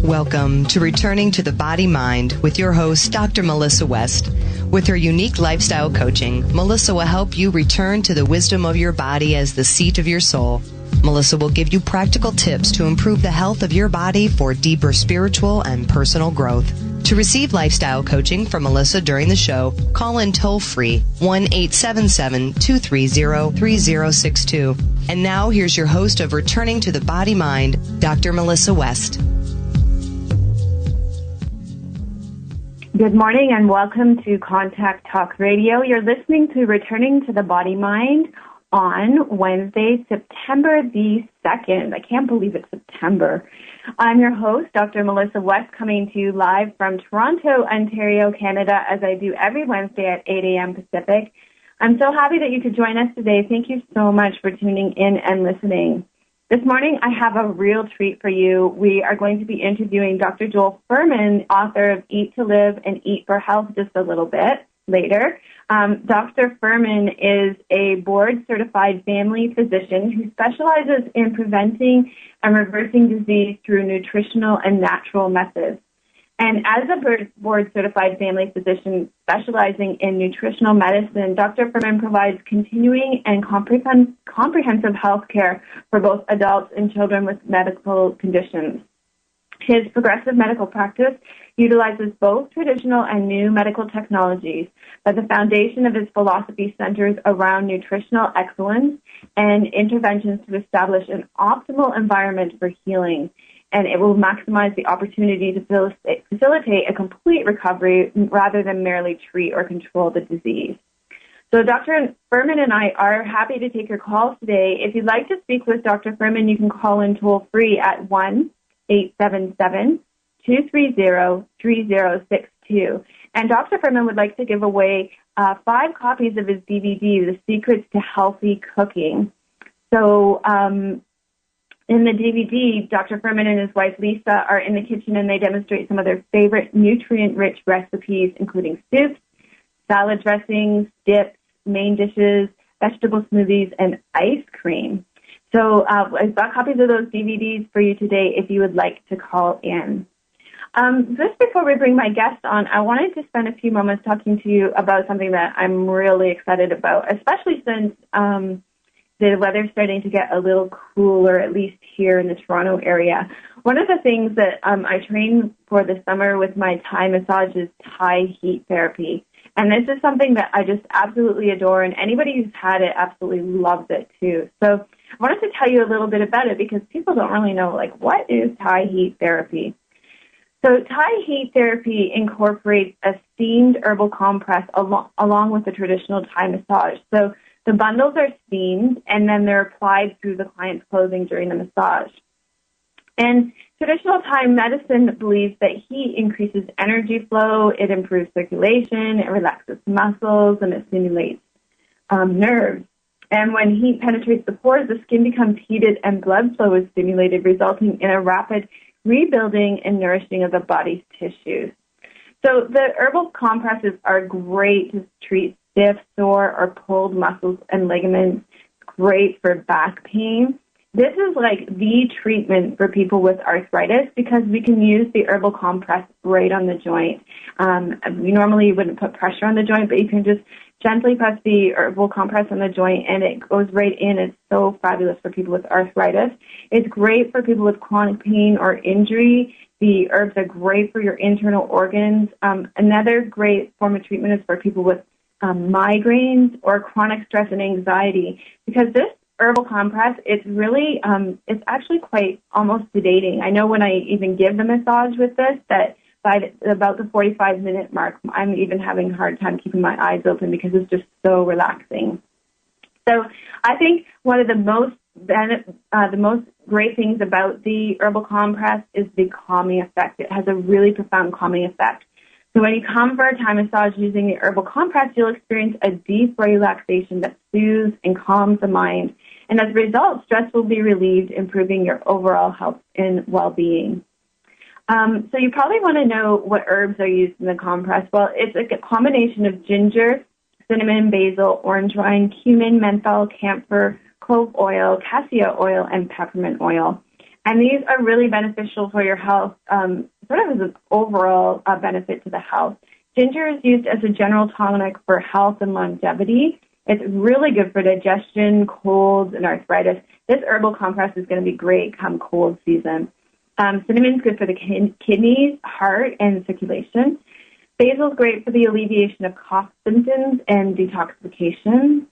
Welcome to Returning to the Body Mind with your host, Dr. Melissa West. With her unique lifestyle coaching, Melissa will help you return to the wisdom of your body as the seat of your soul. Melissa will give you practical tips to improve the health of your body for deeper spiritual and personal growth. To receive lifestyle coaching from Melissa during the show, call in toll-free 1-877-230-3062. And now here's your host of Returning to the Body Mind, Dr. Melissa West. Good morning and welcome to Contact Talk Radio. You're listening to Returning to the Body Mind on Wednesday, September the 2nd. I can't believe it's September. I'm your host, Dr. Melissa West, coming to you live from Toronto, Ontario, Canada, as I do every Wednesday at 8 a.m. Pacific. I'm so happy that you could join us today. Thank you so much for tuning in and listening. This morning, I have a real treat for you. We are going to be interviewing Dr. Joel Fuhrman, author of Eat to Live and Eat for Health, just a little bit later. Dr. Fuhrman is a board-certified family physician who specializes in preventing and reversing disease through nutritional and natural methods. And as a board-certified family physician specializing in nutritional medicine, Dr. Fuhrman provides continuing and comprehensive health care for both adults and children with medical conditions. His progressive medical practice utilizes both traditional and new medical technologies, but the foundation of his philosophy centers around nutritional excellence and interventions to establish an optimal environment for healing. And it will maximize the opportunity to facilitate a complete recovery rather than merely treat or control the disease. So Dr. Fuhrman and I are happy to take your calls today. If you'd like to speak with Dr. Fuhrman, you can call in toll-free at 1-877-230-3062. And Dr. Fuhrman would like to give away 5 copies of his DVD, The Secrets to Healthy Cooking. So, in the DVD, Dr. Fuhrman and his wife Lisa are in the kitchen and they demonstrate some of their favorite nutrient-rich recipes, including soups, salad dressings, dips, main dishes, vegetable smoothies, and ice cream. So I've got copies of those DVDs for you today if you would like to call in. Just before we bring my guest on, I wanted to spend a few moments talking to you about something that I'm really excited about, especially since the weather's starting to get a little cooler, at least here in the Toronto area. One of the things that I train for this summer with my Thai massage is Thai heat therapy. And this is something that I just absolutely adore, and anybody who's had it absolutely loves it too. So I wanted to tell you a little bit about it because people don't really know, like, what is Thai heat therapy? So Thai heat therapy incorporates a steamed herbal compress along with the traditional Thai massage. So the bundles are steamed, and then they're applied through the client's clothing during the massage. And traditional Thai medicine believes that heat increases energy flow, it improves circulation, it relaxes muscles, and it stimulates nerves. And when heat penetrates the pores, the skin becomes heated and blood flow is stimulated, resulting in a rapid rebuilding and nourishing of the body's tissues. So the herbal compresses are great to treat stiff, sore, or pulled muscles and ligaments. It's great for back pain. This is like the treatment for people with arthritis because we can use the herbal compress right on the joint. We normally wouldn't put pressure on the joint, but you can just gently press the herbal compress on the joint and it goes right in. It's so fabulous for people with arthritis. It's great for people with chronic pain or injury. The herbs are great for your internal organs. Another great form of treatment is for people with migraines or chronic stress and anxiety, because this herbal compress, it's really, it's actually quite almost sedating. I know when I even give the massage with this that by about the 45-minute mark, I'm even having a hard time keeping my eyes open because it's just so relaxing. So I think one of the most great things about the herbal compress is the calming effect. It has a really profound calming effect. So when you come for a Thai massage using the herbal compress, you'll experience a deep relaxation that soothes and calms the mind. And as a result, stress will be relieved, improving your overall health and well-being. So you probably want to know what herbs are used in the compress. Well, it's a combination of ginger, cinnamon, basil, orange rind, cumin, menthol, camphor, clove oil, cassia oil, and peppermint oil. And these are really beneficial for your health, sort of as an overall benefit to the health. Ginger is used as a general tonic for health and longevity. It's really good for digestion, colds, and arthritis. This herbal compress is going to be great come cold season. Cinnamon is good for the kidneys, heart, and circulation. Basil is great for the alleviation of cough symptoms and detoxification.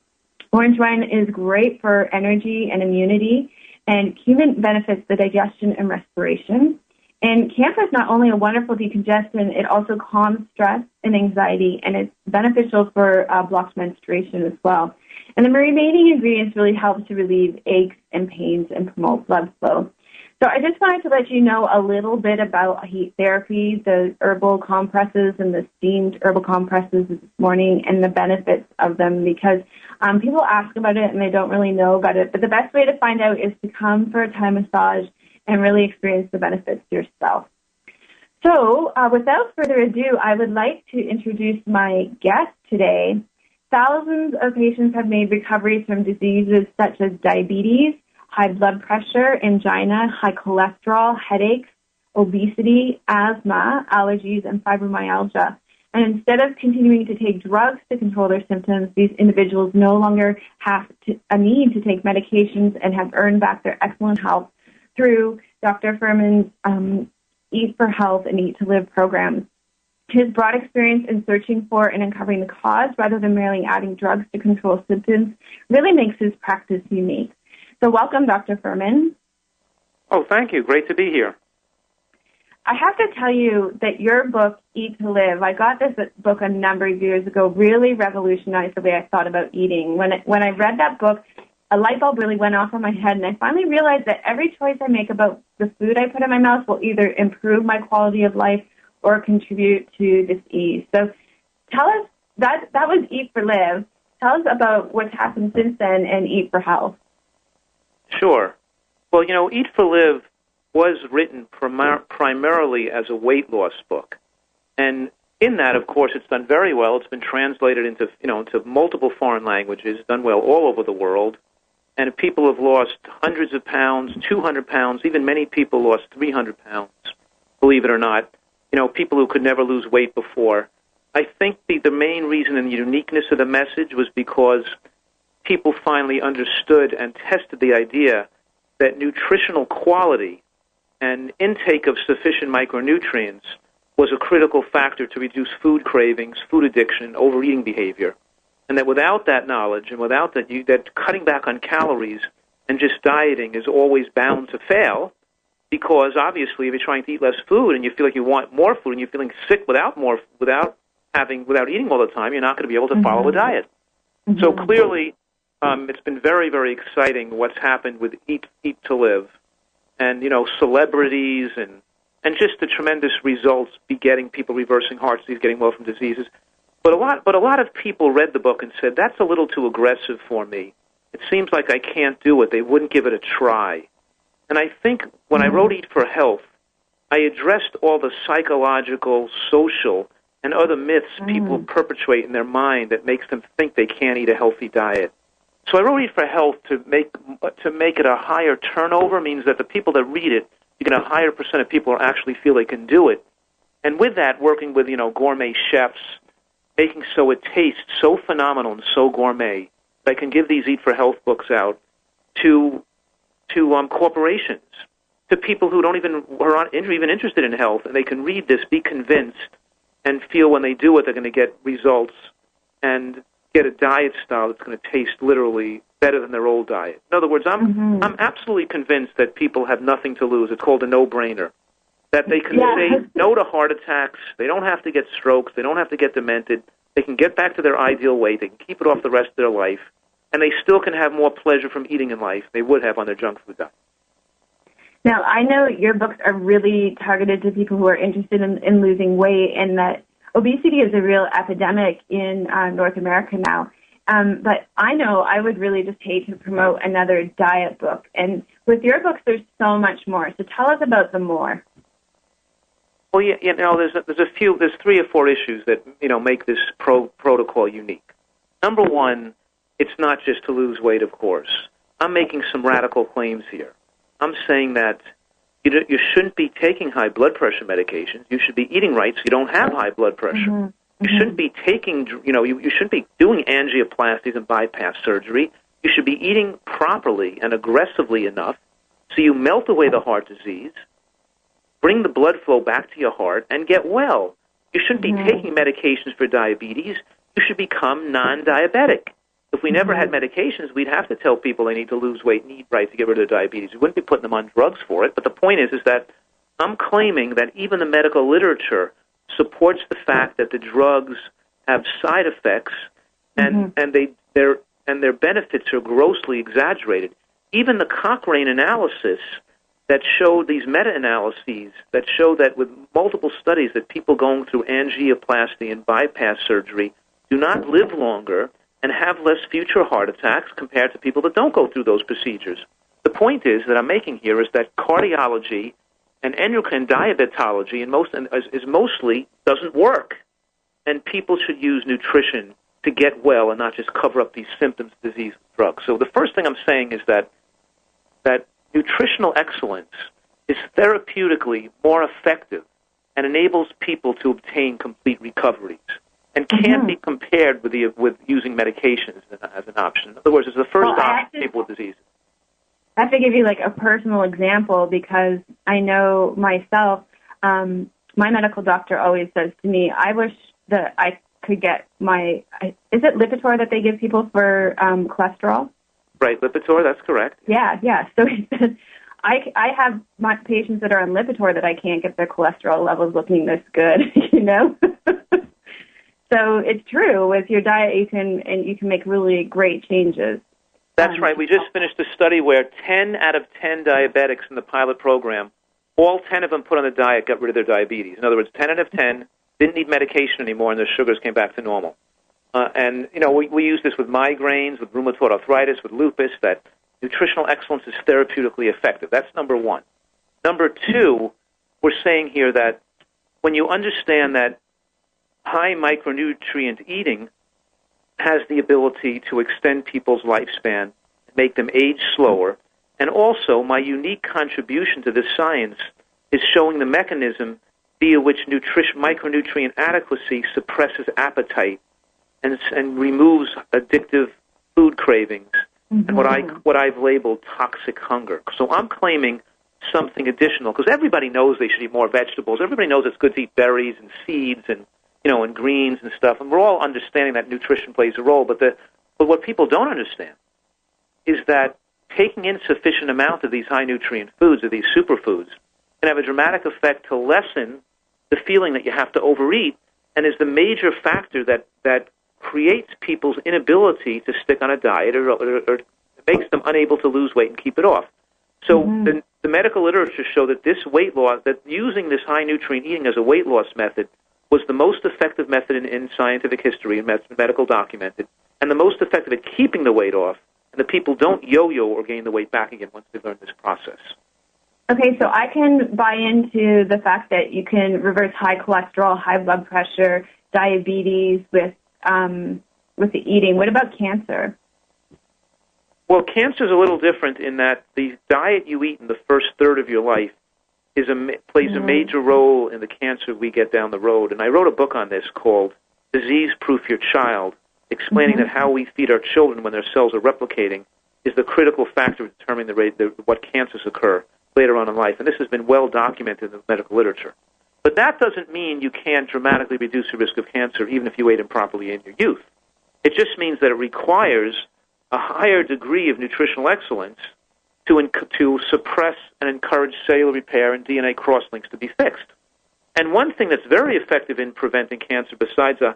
Orange wine is great for energy and immunity. And cumin benefits the digestion and respiration. And camphor is not only a wonderful decongestant, it also calms stress and anxiety, and it's beneficial for blocked menstruation as well. And the remaining ingredients really help to relieve aches and pains and promote blood flow. So I just wanted to let you know a little bit about heat therapy, the herbal compresses and the steamed herbal compresses this morning, and the benefits of them, because people ask about it and they don't really know about it. But the best way to find out is to come for a Thai massage and really experience the benefits yourself. So without further ado, I would like to introduce my guest today. Thousands of patients have made recoveries from diseases such as diabetes, high blood pressure, angina, high cholesterol, headaches, obesity, asthma, allergies, and fibromyalgia. And instead of continuing to take drugs to control their symptoms, these individuals no longer have a need to take medications and have earned back their excellent health through Dr. Fuhrman's Eat for Health and Eat to Live programs. His broad experience in searching for and uncovering the cause rather than merely adding drugs to control symptoms really makes his practice unique. So welcome, Dr. Fuhrman. Oh, thank you. Great to be here. I have to tell you that your book, Eat to Live, I got this book a number of years ago, really revolutionized the way I thought about eating. When I read that book, a light bulb really went off in my head, and I finally realized that every choice I make about the food I put in my mouth will either improve my quality of life or contribute to disease. So tell us, that was Eat for Live. Tell us about what's happened since then and Eat for Health. Sure. Well, Eat for Live was written primarily as a weight loss book. And in that, of course, it's done very well. It's been translated into multiple foreign languages, done well all over the world. And people have lost hundreds of pounds, 200 pounds, even many people lost 300 pounds, believe it or not. People who could never lose weight before. I think the main reason and the uniqueness of the message was because people finally understood and tested the idea that nutritional quality and intake of sufficient micronutrients was a critical factor to reduce food cravings, food addiction, overeating behavior. And that without that knowledge and without that cutting back on calories and just dieting is always bound to fail, because obviously if you're trying to eat less food and you feel like you want more food and you're feeling sick without eating all the time, you're not going to be able to follow a diet. Mm-hmm. So clearly, it's been very, very exciting what's happened with Eat to Live, and celebrities and just the tremendous results begetting people reversing heart disease, getting well from diseases. But a lot of people read the book and said, that's a little too aggressive for me. It seems like I can't do it. They wouldn't give it a try. And I think when I wrote Eat for Health, I addressed all the psychological, social, and other myths people perpetuate in their mind that makes them think they can't eat a healthy diet. So I wrote Eat for Health to make it a higher turnover, means that the people that read it, you get a higher percent of people who actually feel they can do it. And with that, working with gourmet chefs, making so it tastes so phenomenal and so gourmet, that I can give these Eat for Health books out to corporations, to people who aren't even interested in health, and they can read this, be convinced, and feel when they do it they're going to get results and get a diet style that's going to taste literally better than their old diet. In other words, I'm absolutely convinced that people have nothing to lose. It's called a no-brainer. That they can say no to heart attacks, they don't have to get strokes, they don't have to get demented, they can get back to their ideal weight, they can keep it off the rest of their life, and they still can have more pleasure from eating in life they would have on their junk food diet. Now, I know your books are really targeted to people who are interested in losing weight, and that obesity is a real epidemic in North America now. But I know I would really just hate to promote another diet book. And with your books, there's so much more. So tell us about the more. Well, there's 3 or 4 issues that make this protocol unique. Number one, it's not just to lose weight, of course. I'm making some radical claims here. I'm saying that You shouldn't be taking high blood pressure medications. You should be eating right so you don't have high blood pressure. Mm-hmm. You shouldn't be taking, you shouldn't be doing angioplasties and bypass surgery. You should be eating properly and aggressively enough so you melt away the heart disease, bring the blood flow back to your heart, and get well. You shouldn't be taking medications for diabetes. You should become non-diabetic. If we never had medications, we'd have to tell people they need to lose weight and eat right to get rid of their diabetes. We wouldn't be putting them on drugs for it. But the point is that I'm claiming that even the medical literature supports the fact that the drugs have side effects and their benefits are grossly exaggerated. Even the Cochrane analysis that showed these meta-analyses that show that with multiple studies that people going through angioplasty and bypass surgery do not live longer and have less future heart attacks compared to people that don't go through those procedures. The point is that I'm making here is that cardiology and endocrine diabetology is mostly doesn't work, and people should use nutrition to get well and not just cover up these symptoms of disease with drugs. So the first thing I'm saying is that nutritional excellence is therapeutically more effective and enables people to obtain complete recoveries and can't be compared with using medications as an option. In other words, it's the first option for people with diseases. I have to give you like a personal example because I know myself, my medical doctor always says to me, I wish that I could get is it Lipitor that they give people for cholesterol? Right, Lipitor, that's correct. Yeah. So he said, I have my patients that are on Lipitor that I can't get their cholesterol levels looking this good, So it's true. With your diet, you can make really great changes. That's right. We just finished a study where 10 out of 10 diabetics in the pilot program, all 10 of them put on the diet, got rid of their diabetes. In other words, 10 out of 10 didn't need medication anymore, and their sugars came back to normal. We use this with migraines, with rheumatoid arthritis, with lupus, that nutritional excellence is therapeutically effective. That's number one. Number two, we're saying here that when you understand that high micronutrient eating has the ability to extend people's lifespan, make them age slower, and also my unique contribution to this science is showing the mechanism via which micronutrient adequacy suppresses appetite and removes addictive food cravings and what I've labeled toxic hunger. So I'm claiming something additional because everybody knows they should eat more vegetables. Everybody knows it's good to eat berries and seeds and and greens and stuff. And we're all understanding that nutrition plays a role. But what people don't understand is that taking in sufficient amount of these high nutrient foods, or these superfoods, can have a dramatic effect to lessen the feeling that you have to overeat, and is the major factor that creates people's inability to stick on a diet or makes them unable to lose weight and keep it off. So the medical literature show that this weight loss, that using this high nutrient eating as a weight loss method was the most effective method in scientific history and medical documented, and the most effective at keeping the weight off, and the people don't yo-yo or gain the weight back again once they've learned this process. Okay, so I can buy into the fact that you can reverse high cholesterol, high blood pressure, diabetes with the eating. What about cancer? Well, cancer is a little different in that the diet you eat in the first third of your life plays a major role in the cancer we get down the road. And I wrote a book on this called Disease Proof Your Child, explaining that how we feed our children when their cells are replicating is the critical factor in determining the rate what cancers occur later on in life. And this has been well documented in the medical literature. But that doesn't mean you can't dramatically reduce the risk of cancer even if you ate improperly in your youth. It just means that it requires a higher degree of nutritional excellence to suppress and encourage cellular repair and DNA crosslinks to be fixed. And one thing that's very effective in preventing cancer besides the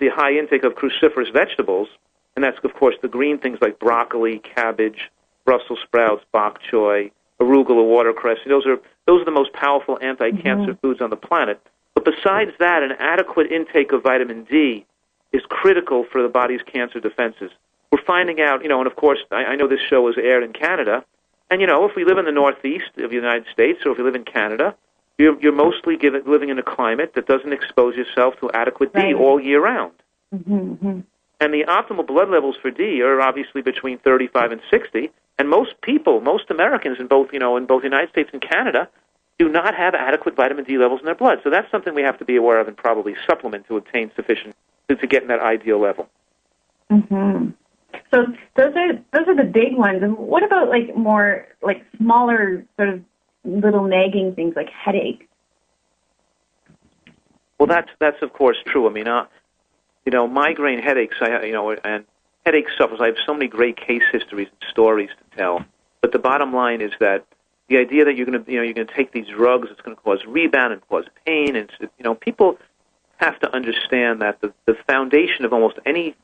high intake of cruciferous vegetables, and that's, of course, the green things like broccoli, cabbage, Brussels sprouts, bok choy, arugula, watercress. Those are the most powerful anti-cancer foods on the planet. But besides that, an adequate intake of vitamin D is critical for the body's cancer defenses. We're finding out, and of course, I know this show is aired in Canada, and, if we live in the northeast of the United States or if you live in Canada, you're mostly living in a climate that doesn't expose yourself to adequate D all year round. And the optimal blood levels for D are obviously between 35 and 60, And most people, most Americans in both the United States and Canada, do not have adequate vitamin D levels in their blood. So that's something we have to be aware of and probably supplement to obtain sufficient to get in that ideal level. Mm-hmm. So those are the big ones. And what about more smaller sort of little nagging things like headaches? Well, that's of course true. I mean, migraine headaches, and headache sufferers. I have so many great case histories and stories to tell. But the bottom line is that the idea that you're going to take these drugs, it's going to cause rebound and cause pain, and people have to understand that the foundation of almost any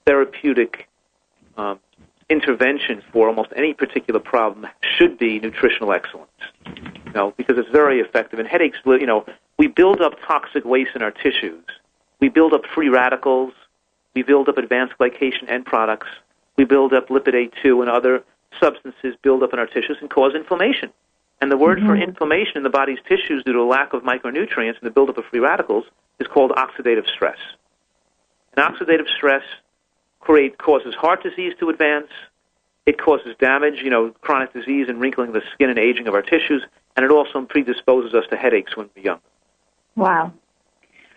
therapeutic intervention for almost any particular problem should be nutritional excellence. Because it's very effective. And headaches, we build up toxic waste in our tissues. We build up free radicals. We build up advanced glycation end products. We build up lipid A2 and other substances build up in our tissues and cause inflammation. And the word for inflammation in the body's tissues due to a lack of micronutrients and the buildup of free radicals is called oxidative stress. And oxidative stress causes heart disease to advance. It causes damage, chronic disease and wrinkling of the skin and aging of our tissues, and it also predisposes us to headaches when we're young. Wow.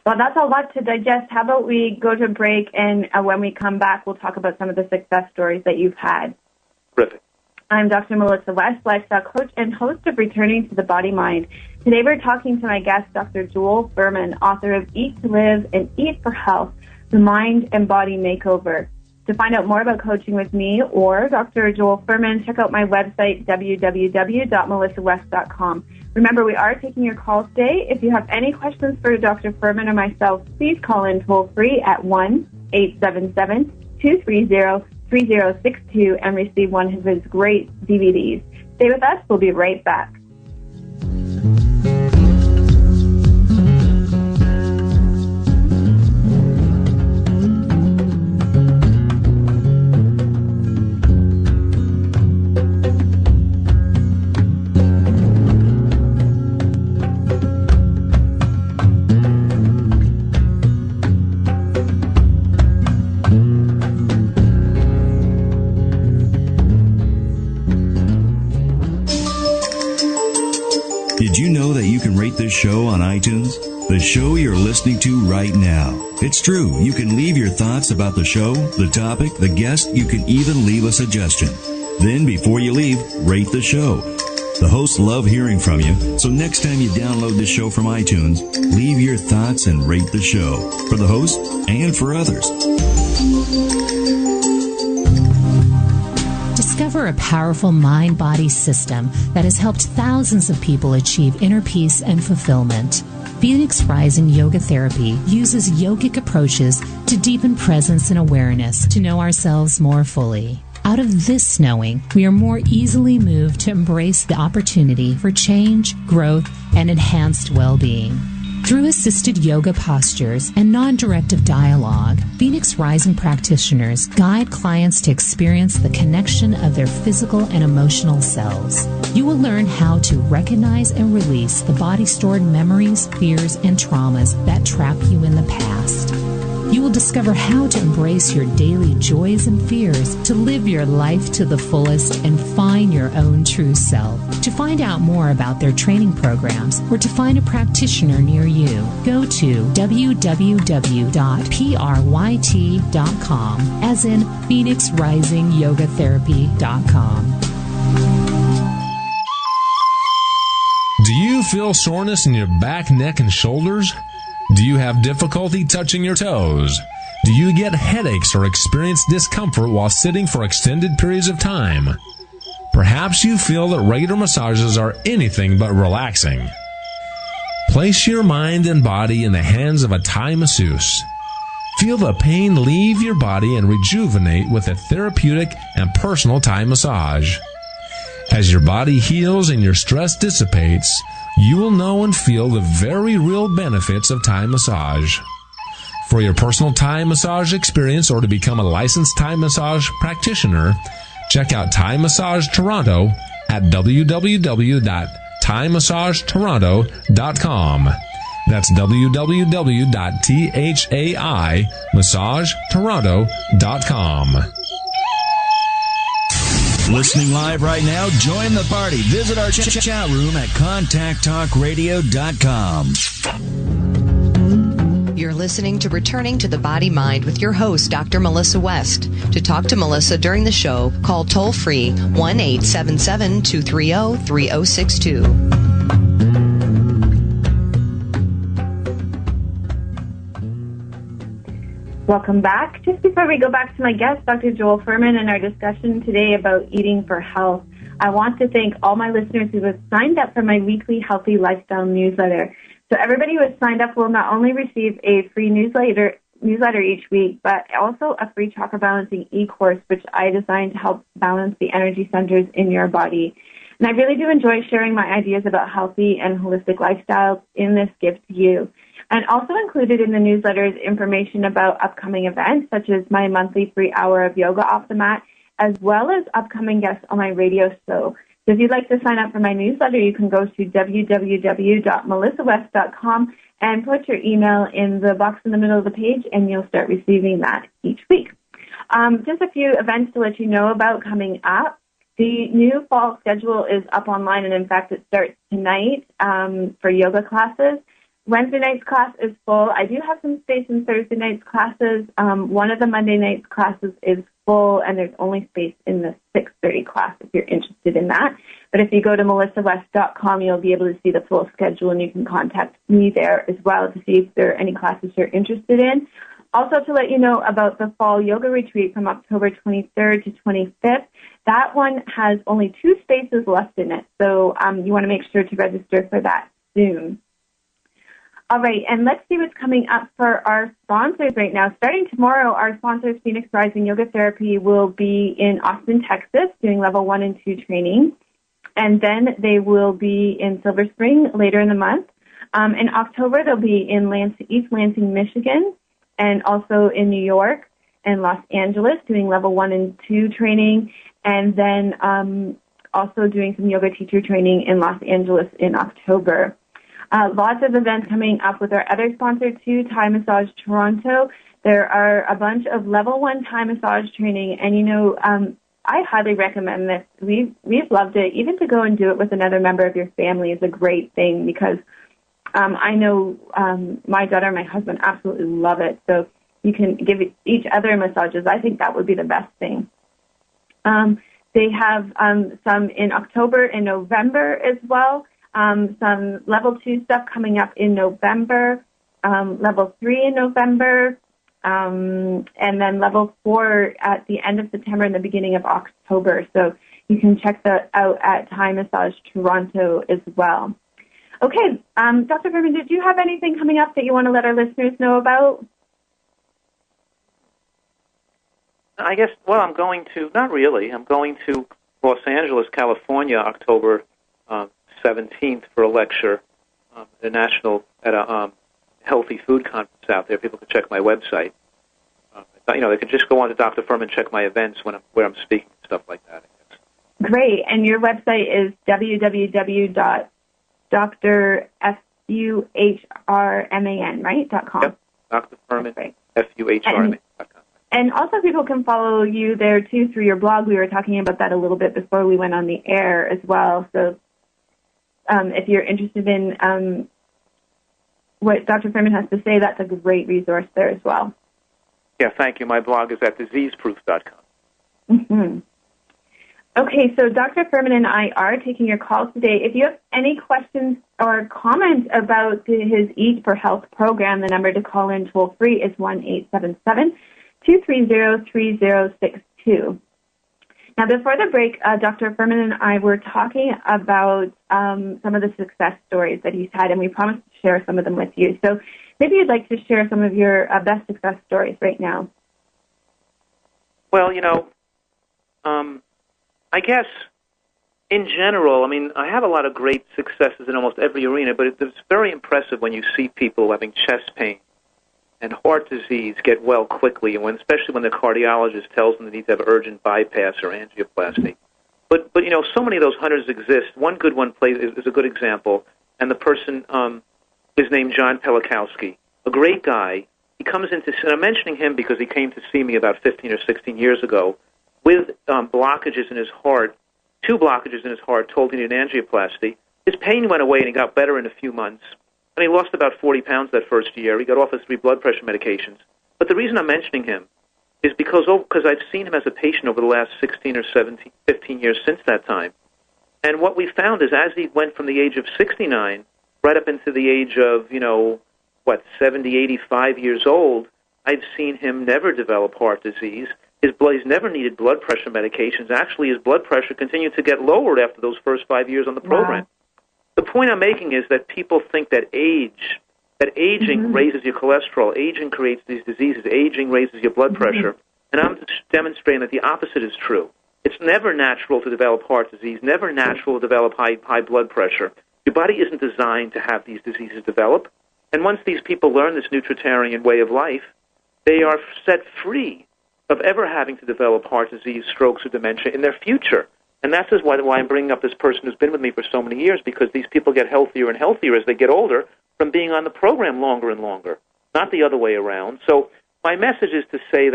Well, that's a lot to digest. How about we go to break, and when we come back, we'll talk about some of the success stories that you've had. Terrific. I'm Dr. Melissa West, lifestyle coach and host of Returning to the Body Mind. Today we're talking to my guest, Dr. Joel Fuhrman, author of Eat to Live and Eat for Health, the Mind and Body Makeover. To find out more about coaching with me or Dr. Joel Fuhrman, check out my website, www.melissawest.com. Remember, we are taking your calls today. If you have any questions for Dr. Fuhrman or myself, please call in toll-free at 1-877-230-3062 and receive one of his great DVDs. Stay with us. We'll be right back. Did you know that you can rate this show on iTunes? The show you're listening to right now. It's true. You can leave your thoughts about the show, the topic, the guest. You can even leave a suggestion. Then, before you leave, rate the show. The hosts love hearing from you, so next time you download the show from iTunes, leave your thoughts and rate the show for the host and for others. Discover a powerful mind-body system that has helped thousands of people achieve inner peace and fulfillment. Phoenix Rising Yoga Therapy uses yogic approaches to deepen presence and awareness to know ourselves more fully. Out of this knowing, we are more easily moved to embrace the opportunity for change, growth, and enhanced well-being. Through assisted yoga postures and non-directive dialogue, Phoenix Rising practitioners guide clients to experience the connection of their physical and emotional selves. You will learn how to recognize and release the body-stored memories, fears, and traumas that trap you in the past. You will discover how to embrace your daily joys and fears to live your life to the fullest and find your own true self. To find out more about their training programs or to find a practitioner near you, go to www.pryt.com, as in PhoenixRisingYogaTherapy.com. Do you feel soreness in your back, neck, and shoulders? Do you have difficulty touching your toes? Do you get headaches or experience discomfort while sitting for extended periods of time? Perhaps you feel that regular massages are anything but relaxing. Place your mind and body in the hands of a Thai masseuse. Feel the pain leave your body and rejuvenate with a therapeutic and personal Thai massage. As your body heals and your stress dissipates, you will know and feel the very real benefits of Thai massage. For your personal Thai massage experience or to become a licensed Thai massage practitioner, check out Thai Massage Toronto at www.thaimassagetoronto.com. That's www.thaimassagetoronto.com. Listening live right now? Join the party. Visit our chat room at contacttalkradio.com. You're listening to Returning to the Body Mind with your host, Dr. Melissa West. To talk to Melissa during the show, call toll-free 1-877-230-3062. Welcome back. Just before we go back to my guest, Dr. Joel Fuhrman, and our discussion today about eating for health, I want to thank all my listeners who have signed up for my weekly Healthy Lifestyle newsletter. So everybody who has signed up will not only receive a free newsletter each week, but also a free chakra balancing e-course, which I designed to help balance the energy centers in your body. And I really do enjoy sharing my ideas about healthy and holistic lifestyles in this gift to you. And also included in the newsletter is information about upcoming events, such as my monthly free hour of yoga off the mat, as well as upcoming guests on my radio show. So if you'd like to sign up for my newsletter, you can go to www.melissawest.com and put your email in the box in the middle of the page, and you'll start receiving that each week. Just a few events to let you know about coming up. The new fall schedule is up online, and in fact, it starts tonight for yoga classes. Wednesday night's class is full. I do have some space in Thursday night's classes. One of the Monday night's classes is full, and there's only space in the 6:30 class if you're interested in that. But if you go to melissawest.com, you'll be able to see the full schedule, and you can contact me there as well to see if there are any classes you're interested in. Also, to let you know about the fall yoga retreat from October 23rd to 25th, that one has only 2 spaces left in it, so you want to make sure to register for that soon. All right, and let's see what's coming up for our sponsors right now. Starting tomorrow, our sponsors, Phoenix Rising Yoga Therapy, will be in Austin, Texas, doing level 1 and 2 training. And then they will be in Silver Spring later in the month. In October, they'll be in East Lansing, Michigan, and also in New York and Los Angeles, doing level 1 and 2 training. And then also doing some yoga teacher training in Los Angeles in October. Lots of events coming up with our other sponsor, too, Thai Massage Toronto. There are a bunch of level 1 Thai massage training, and, I highly recommend this. We've loved it. Even to go and do it with another member of your family is a great thing because I know my daughter and my husband absolutely love it. So you can give each other massages. I think that would be the best thing. They have some in October and November as well. Some level 2 stuff coming up in November, level 3 in November, and then level 4 at the end of September and the beginning of October. So you can check that out at Thai Massage Toronto as well. Okay, Dr. Fuhrman, did you have anything coming up that you want to let our listeners know about? I guess, I'm going to, not really. I'm going to Los Angeles, California, October 17th for a lecture at a healthy food conference out there. People can check my website. They can just go on to Dr. Fuhrman and check my events where I'm speaking and stuff like that. I guess. Great. And your website is www.drfuhrman, right? .com. Yep. Dr. Fuhrman, right. Fuhrman.com. And also people can follow you there, too, through your blog. We were talking about that a little bit before we went on the air as well. So if you're interested in what Dr. Fuhrman has to say, that's a great resource there as well. Yeah, thank you. My blog is at diseaseproof.com. Mm-hmm. Okay, so Dr. Fuhrman and I are taking your calls today. If you have any questions or comments about his Eat for Health program, the number to call in toll-free is 1-877-230-3062. Now, before the break, Dr. Fuhrman and I were talking about some of the success stories that he's had, and we promised to share some of them with you. So maybe you'd like to share some of your best success stories right now. Well, I guess in general, I have a lot of great successes in almost every arena, but it's very impressive when you see people having chest pain and heart disease get well quickly, and especially when the cardiologist tells them they need to have urgent bypass or angioplasty. But so many of those hunters exist. One good one is a good example, and the person is named John Pelikowski, a great guy. He comes into, and I'm mentioning him because he came to see me about 15 or 16 years ago with blockages in his heart, 2 blockages in his heart, told he needed angioplasty. His pain went away, and he got better in a few months. And he lost about 40 pounds that first year. He got off his 3 blood pressure medications. But the reason I'm mentioning him is because I've seen him as a patient over the last 16 or 17, 15 years since that time. And what we found is as he went from the age of 69 right up into the age of, 70, 85 years old, I've seen him never develop heart disease. He's never needed blood pressure medications. Actually, his blood pressure continued to get lowered after those first 5 years on the program. Wow. The point I'm making is that people think that aging raises your cholesterol, aging creates these diseases, aging raises your blood pressure, and I'm demonstrating that the opposite is true. It's never natural to develop heart disease, never natural to develop high blood pressure. Your body isn't designed to have these diseases develop, and once these people learn this nutritarian way of life, they are set free of ever having to develop heart disease, strokes, or dementia in their future. And that's why I'm bringing up this person who's been with me for so many years, because these people get healthier and healthier as they get older from being on the program longer and longer, not the other way around. So my message is to say,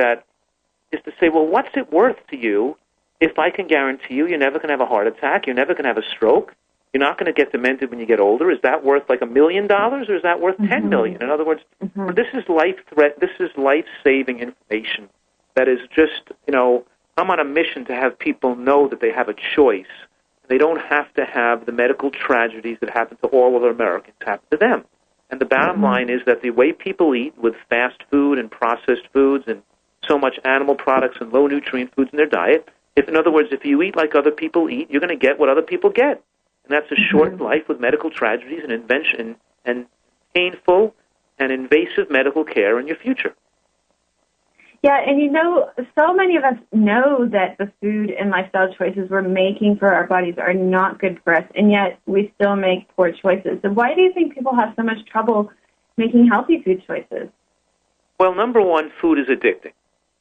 well, what's it worth to you if I can guarantee you you're never going to have a heart attack, you're never going to have a stroke, you're not going to get demented when you get older? Is that worth like $1 million, or is that worth $10 million? In other words, this is life-saving information that is just, I'm on a mission to have people know that they have a choice. They don't have to have the medical tragedies that happen to all other Americans happen to them. And the bottom line is that the way people eat with fast food and processed foods and so much animal products and low-nutrient foods in their diet, in other words, if you eat like other people eat, you're going to get what other people get. And that's a shortened life with medical tragedies and invention and painful and invasive medical care in your future. Yeah, and so many of us know that the food and lifestyle choices we're making for our bodies are not good for us, and yet we still make poor choices. So why do you think people have so much trouble making healthy food choices? Well, number one, food is addicting.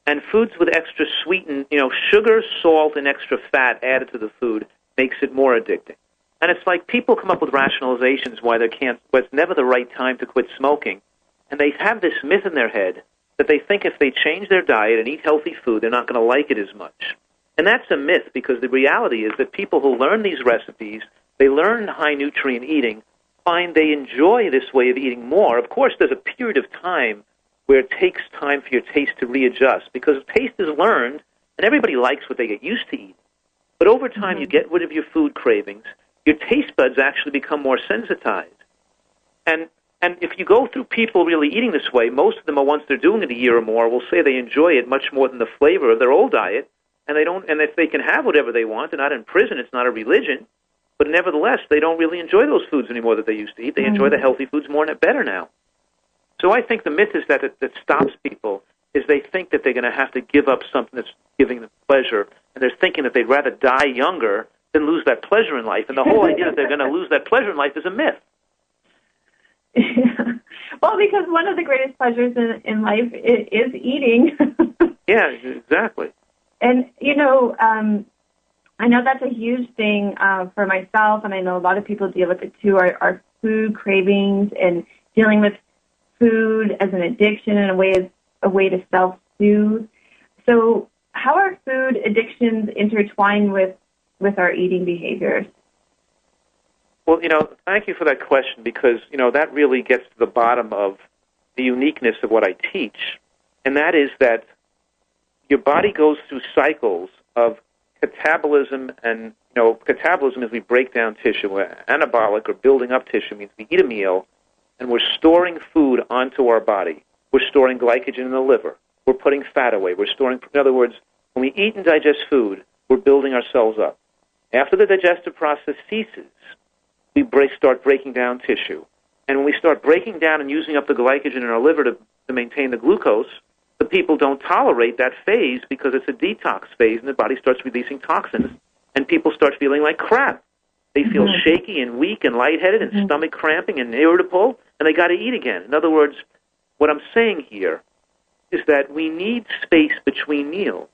And foods with extra sweetened, sugar, salt, and extra fat added to the food makes it more addicting. And it's like people come up with rationalizations why it's never the right time to quit smoking. And they have this myth in their head that they think if they change their diet and eat healthy food, they're not going to like it as much. And that's a myth, because the reality is that people who learn these recipes, they learn high-nutrient eating, find they enjoy this way of eating more. Of course, there's a period of time where it takes time for your taste to readjust, because taste is learned, and everybody likes what they get used to eating. But over time, you get rid of your food cravings. Your taste buds actually become more sensitized. And if you go through people really eating this way, most of them, once they're doing it a year or more, will say they enjoy it much more than the flavor of their old diet, and if they can have whatever they want, they're not in prison, it's not a religion, but nevertheless, they don't really enjoy those foods anymore that they used to eat. They enjoy the healthy foods more and better now. So I think the myth is that stops people is they think that they're going to have to give up something that's giving them pleasure, and they're thinking that they'd rather die younger than lose that pleasure in life, and the whole idea that they're going to lose that pleasure in life is a myth. Well, because one of the greatest pleasures in life is eating. Yeah, exactly. And, I know that's a huge thing for myself, and I know a lot of people deal with it too, are food cravings and dealing with food as an addiction and a way to self-soothe. So how are food addictions intertwined with our eating behaviors? Well, thank you for that question, because, that really gets to the bottom of the uniqueness of what I teach, and that is that your body goes through cycles of catabolism, and, catabolism is we break down tissue. Anabolic, or building up tissue, means we eat a meal, and we're storing food onto our body. We're storing glycogen in the liver. We're putting fat away. In other words, when we eat and digest food, we're building ourselves up. After the digestive process ceases, we start breaking down tissue. And when we start breaking down and using up the glycogen in our liver to maintain the glucose, the people don't tolerate that phase because it's a detox phase, and the body starts releasing toxins, and people start feeling like crap. They feel shaky and weak and lightheaded and stomach cramping and irritable, and they got to eat again. In other words, what I'm saying here is that we need space between meals.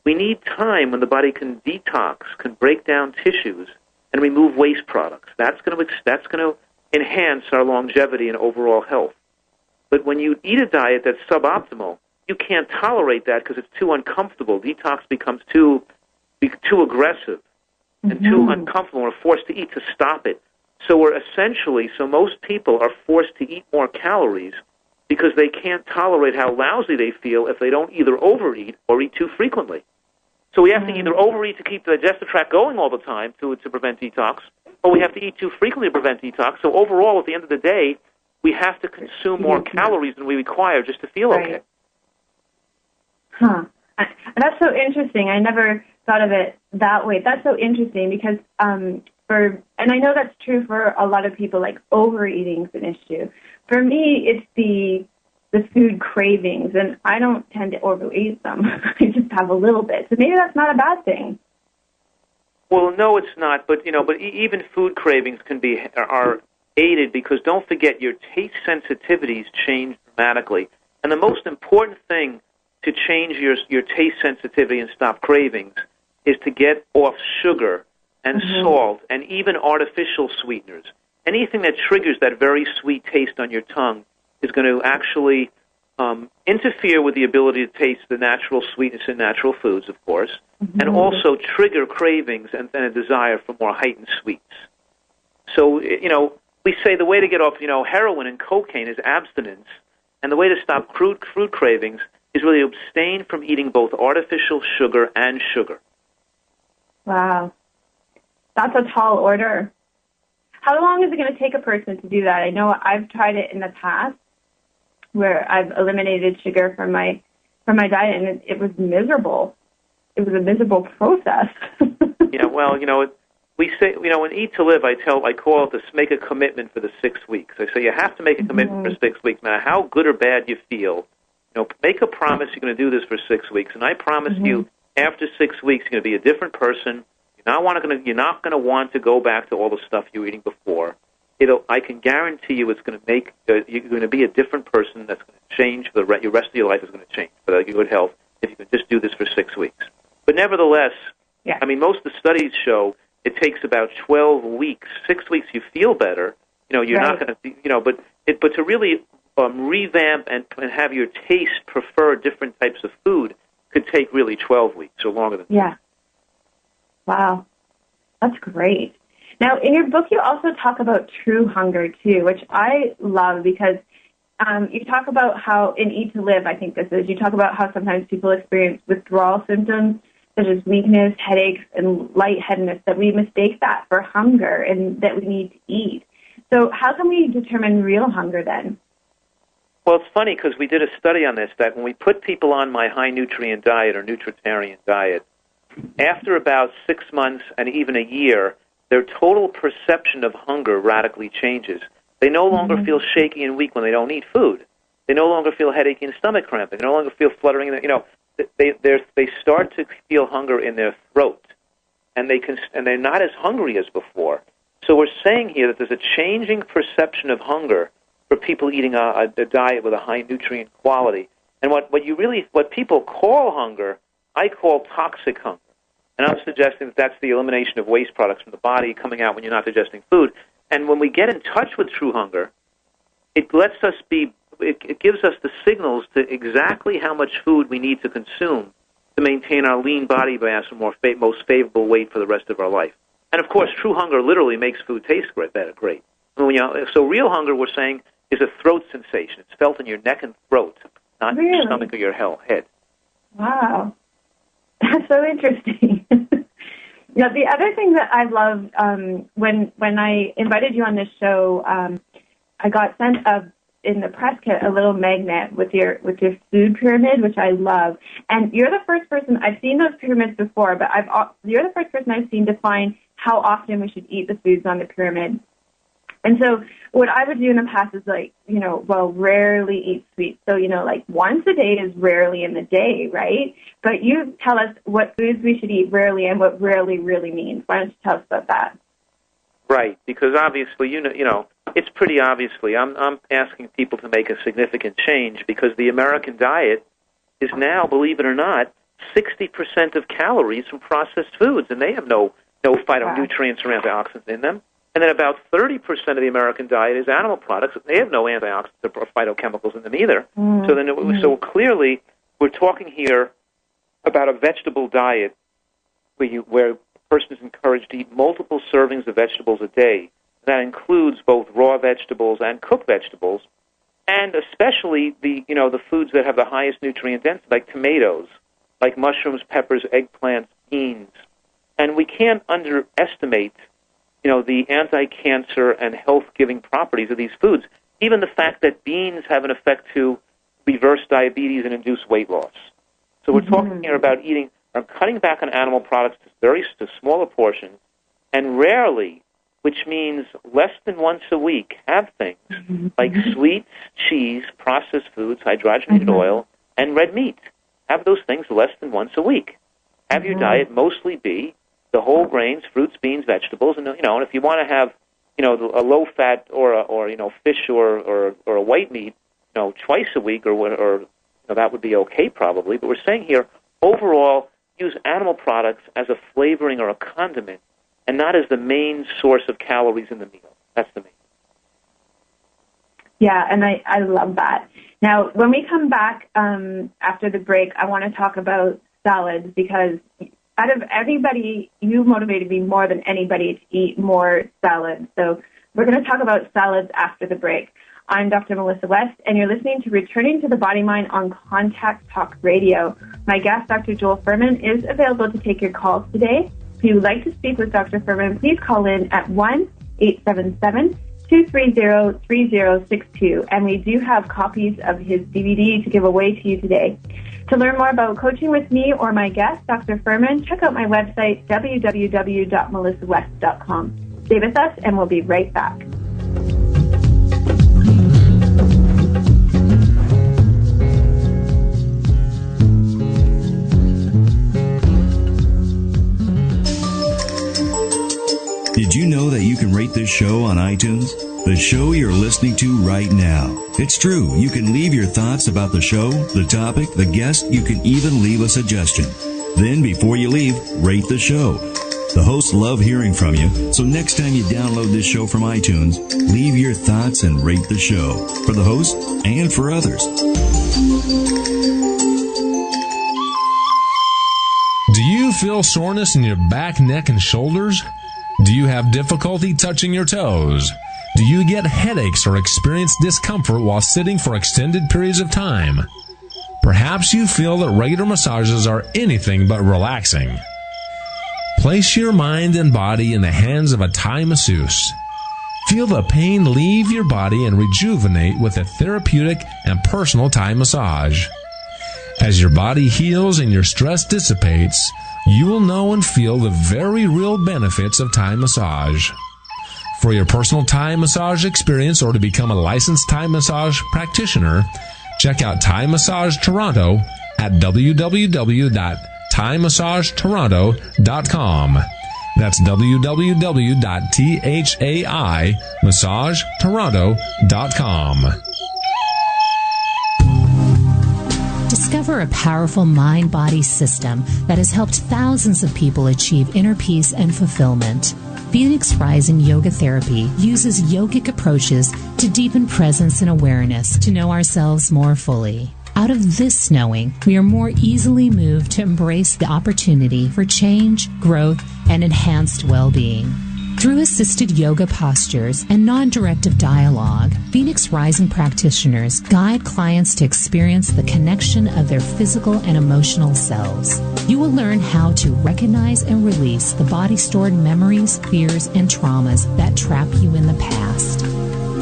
We need time when the body can detox, can break down tissues, and remove waste products. That's going to enhance our longevity and overall health. But when you eat a diet that's suboptimal, you can't tolerate that because it's too uncomfortable. Detox becomes too aggressive and too uncomfortable. We're forced to eat to stop it. So most people are forced to eat more calories because they can't tolerate how lousy they feel if they don't either overeat or eat too frequently. So we have to either overeat to keep the digestive tract going all the time to prevent detox, or we have to eat too frequently to prevent detox. So overall, at the end of the day, we have to consume more calories than we require just to feel okay. Huh. That's so interesting. I never thought of it that way. That's so interesting because and I know that's true for a lot of people, like overeating is an issue. For me, it's the food cravings, and I don't tend to overeat them. I just have a little bit. So maybe that's not a bad thing. Well, no, it's not. But even food cravings are aided because don't forget your taste sensitivities change dramatically, and the most important thing to change your taste sensitivity and stop cravings is to get off sugar and salt and even artificial sweeteners. Anything that triggers that very sweet taste on your tongue is going to actually interfere with the ability to taste the natural sweetness in natural foods, of course, and also trigger cravings and a desire for more heightened sweets. So, we say the way to get off, heroin and cocaine is abstinence, and the way to stop fruit cravings is really abstain from eating both artificial sugar and sugar. Wow. That's a tall order. How long is it going to take a person to do that? I know I've tried it in the past where I've eliminated sugar from my diet, and it was miserable. It was a miserable process. We say, in Eat to Live, I call it to make a commitment for the 6 weeks. I say you have to make a commitment for 6 weeks. No matter how good or bad you feel, make a promise you're going to do this for 6 weeks. And I promise you, after 6 weeks, you're going to be a different person. You're not going to want to go back to all the stuff you were eating before. I can guarantee you it's going to make you're going to be a different person. That's going to change your rest of your life is going to change for your good health if you can just do this for 6 weeks. But nevertheless, most of the studies show it takes about 12 weeks. 6 weeks you feel better. You're not going to but to really revamp and have your taste prefer different types of food could take really 12 weeks or longer than that. Yeah. Wow. That's great. Now, in your book, you also talk about true hunger, too, which I love because you talk about how, in Eat to Live, I think this is, you talk about how sometimes people experience withdrawal symptoms such as weakness, headaches, and lightheadedness, that we mistake that for hunger and that we need to eat. So how can we determine real hunger then? Well, it's funny because we did a study on this, that when we put people on my high-nutrient diet or nutritarian diet, after about 6 months and even a year, their total perception of hunger radically changes. They no longer feel shaky and weak when they don't eat food. They no longer feel headachy and stomach cramping. They no longer feel fluttering. They start to feel hunger in their throat, and they're not as hungry as before. So we're saying here that there's a changing perception of hunger for people eating a diet with a high nutrient quality. And what people call hunger, I call toxic hunger. And I'm suggesting that that's the elimination of waste products from the body coming out when you're not digesting food. And when we get in touch with true hunger, it gives us the signals to exactly how much food we need to consume to maintain our lean body mass and most favorable weight for the rest of our life. And of course, true hunger literally makes food taste great. So real hunger, we're saying, is a throat sensation. It's felt in your neck and throat, not in your stomach or your head. Wow. That's so interesting. Now, the other thing that I love, when I invited you on this show, I got sent in the press kit a little magnet with your food pyramid, which I love. And you're the first person, I've seen those pyramids before, but you're the first person I've seen define how often we should eat the foods on the pyramid. And so what I would do in the past is rarely eat sweets. So, once a day is rarely in the day, right? But you tell us what foods we should eat rarely and what rarely really means. Why don't you tell us about that? Right, because obviously, it's pretty obviously. I'm asking people to make a significant change because the American diet is now, believe it or not, 60% of calories from processed foods, and they have no phytonutrients or antioxidants in them. And then about 30% of the American diet is animal products. They have no antioxidants or phytochemicals in them either. So clearly, we're talking here about a vegetable diet where a person is encouraged to eat multiple servings of vegetables a day. That includes both raw vegetables and cooked vegetables, and especially the foods that have the highest nutrient density, like tomatoes, like mushrooms, peppers, eggplants, beans. And we can't underestimate, the anti-cancer and health-giving properties of these foods. Even the fact that beans have an effect to reverse diabetes and induce weight loss. So we're talking here about cutting back on animal products to smaller portions, and rarely, which means less than once a week, have things like sweets, cheese, processed foods, hydrogenated oil, and red meat. Have those things less than once a week. Have your diet mostly be the whole grains, fruits, beans, vegetables, and and if you want to have a low fat or fish or a white meat twice a week or that would be okay probably. But we're saying here overall use animal products as a flavoring or a condiment, and not as the main source of calories in the meal. That's the main. Yeah, and I love that. Now, when we come back after the break, I want to talk about salads, because out of everybody, you motivated me more than anybody to eat more salads. So we're going to talk about salads after the break. I'm Dr. Melissa West, and you're listening to Returning to the Body Mind on Contact Talk Radio. My guest, Dr. Joel Fuhrman, is available to take your calls today. If you would like to speak with Dr. Fuhrman, please call in at 1-877-230-3062. And we do have copies of his DVD to give away to you today. To learn more about coaching with me or my guest, Dr. Fuhrman, check out my website, www.melissawest.com. Stay with us, and we'll be right back. Did you know that you can rate this show on iTunes? The show you're listening to right now. It's true. You can leave your thoughts about the show, the topic, the guest. You can even leave a suggestion. Then, before you leave, rate the show. The hosts love hearing from you, so next time you download this show from iTunes, leave your thoughts and rate the show, for the host and for others. Do you feel soreness in your back, neck, and shoulders? Do you have difficulty touching your toes? Do you get headaches or experience discomfort while sitting for extended periods of time? Perhaps you feel that regular massages are anything but relaxing. Place your mind and body in the hands of a Thai masseuse. Feel the pain leave your body and rejuvenate with a therapeutic and personal Thai massage. As your body heals and your stress dissipates, you will know and feel the very real benefits of Thai massage. For your personal Thai massage experience or to become a licensed Thai massage practitioner, check out Thai Massage Toronto at www.thaimassagetoronto.com. That's www.thaimassagetoronto.com. Discover a powerful mind-body system that has helped thousands of people achieve inner peace and fulfillment. Phoenix Rising Yoga Therapy uses yogic approaches to deepen presence and awareness to know ourselves more fully. Out of this knowing, we are more easily moved to embrace the opportunity for change, growth, and enhanced well-being. Through assisted yoga postures and non-directive dialogue, Phoenix Rising practitioners guide clients to experience the connection of their physical and emotional selves. You will learn how to recognize and release the body-stored memories, fears, and traumas that trap you in the past.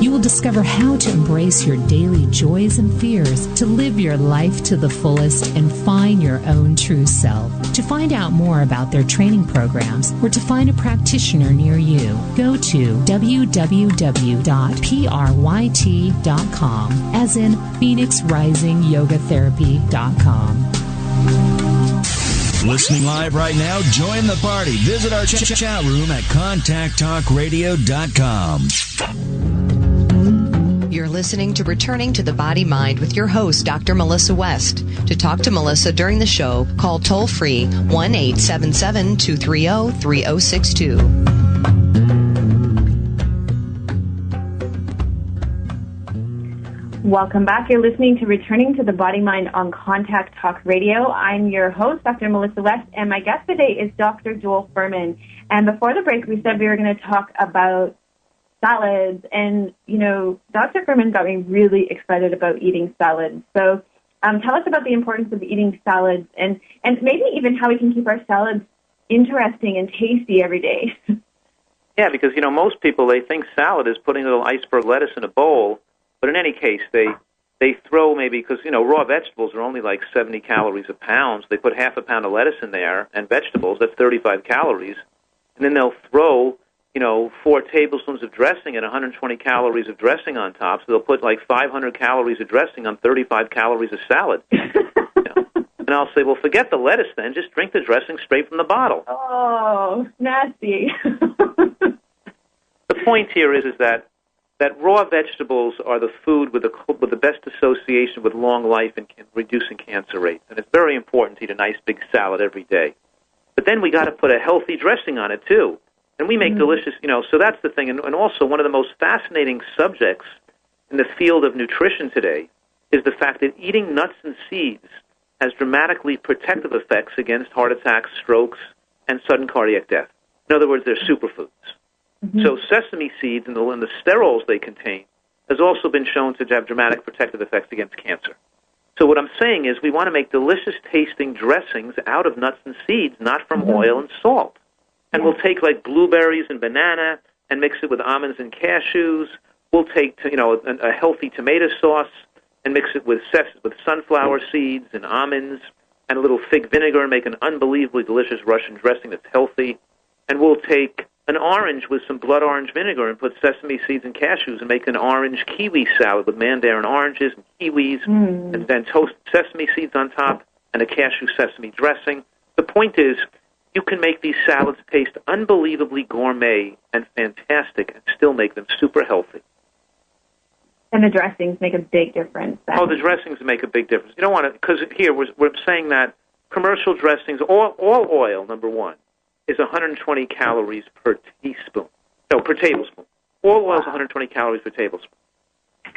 You will discover how to embrace your daily joys and fears to live your life to the fullest and find your own true self. To find out more about their training programs or to find a practitioner near you, go to www.pryt.com, as in PhoenixRisingYogaTherapy.com. Listening live right now? Join the party. Visit our chat room at contacttalkradio.com. You're listening to Returning to the Body Mind with your host, Dr. Melissa West. To talk to Melissa during the show, call toll-free 1-877-230-3062. Welcome back. You're listening to Returning to the Body Mind on Contact Talk Radio. I'm your host, Dr. Melissa West, and my guest today is Dr. Joel Fuhrman. And before the break, we said we were going to talk about salads. And, you know, Dr. Fuhrman got me really excited about eating salads. So tell us about the importance of eating salads and maybe even how we can keep our salads interesting and tasty every day. Yeah, because, you know, most people, they think salad is putting a little iceberg lettuce in a bowl. But in any case, they throw maybe, because, you know, raw vegetables are only like 70 calories a pound. So they put half a pound of lettuce in there and vegetables, that's 35 calories. And then they'll throw, you know, 4 tablespoons of dressing and 120 calories of dressing on top. So they'll put like 500 calories of dressing on 35 calories of salad. You know? And I'll say, well, forget the lettuce then. Just drink the dressing straight from the bottle. Oh, nasty. The point here is that raw vegetables are the food with the best association with long life and reducing cancer rates. And it's very important to eat a nice big salad every day. But then we got to put a healthy dressing on it, too. And we make delicious, you know, so that's the thing. And also one of the most fascinating subjects in the field of nutrition today is the fact that eating nuts and seeds has dramatically protective effects against heart attacks, strokes, and sudden cardiac death. In other words, they're superfoods. So sesame seeds and the sterols they contain has also been shown to have dramatic protective effects against cancer. So what I'm saying is we want to make delicious tasting dressings out of nuts and seeds, not from oil and salt. And we'll take like blueberries and banana and mix it with almonds and cashews. We'll take, you know, a healthy tomato sauce and mix it with sunflower seeds and almonds and a little fig vinegar and make an unbelievably delicious Russian dressing that's healthy. And we'll take an orange with some blood orange vinegar and put sesame seeds and cashews and make an orange kiwi salad with mandarin oranges and kiwis and then toast sesame seeds on top and a cashew sesame dressing. The point is, you can make these salads taste unbelievably gourmet and fantastic and still make them super healthy. And the dressings make a big difference. Then. Oh, the dressings make a big difference. You don't want to, because here we're saying that commercial dressings, all oil, number one, is 120 calories per teaspoon. No, per tablespoon. All oil is 120 calories per tablespoon.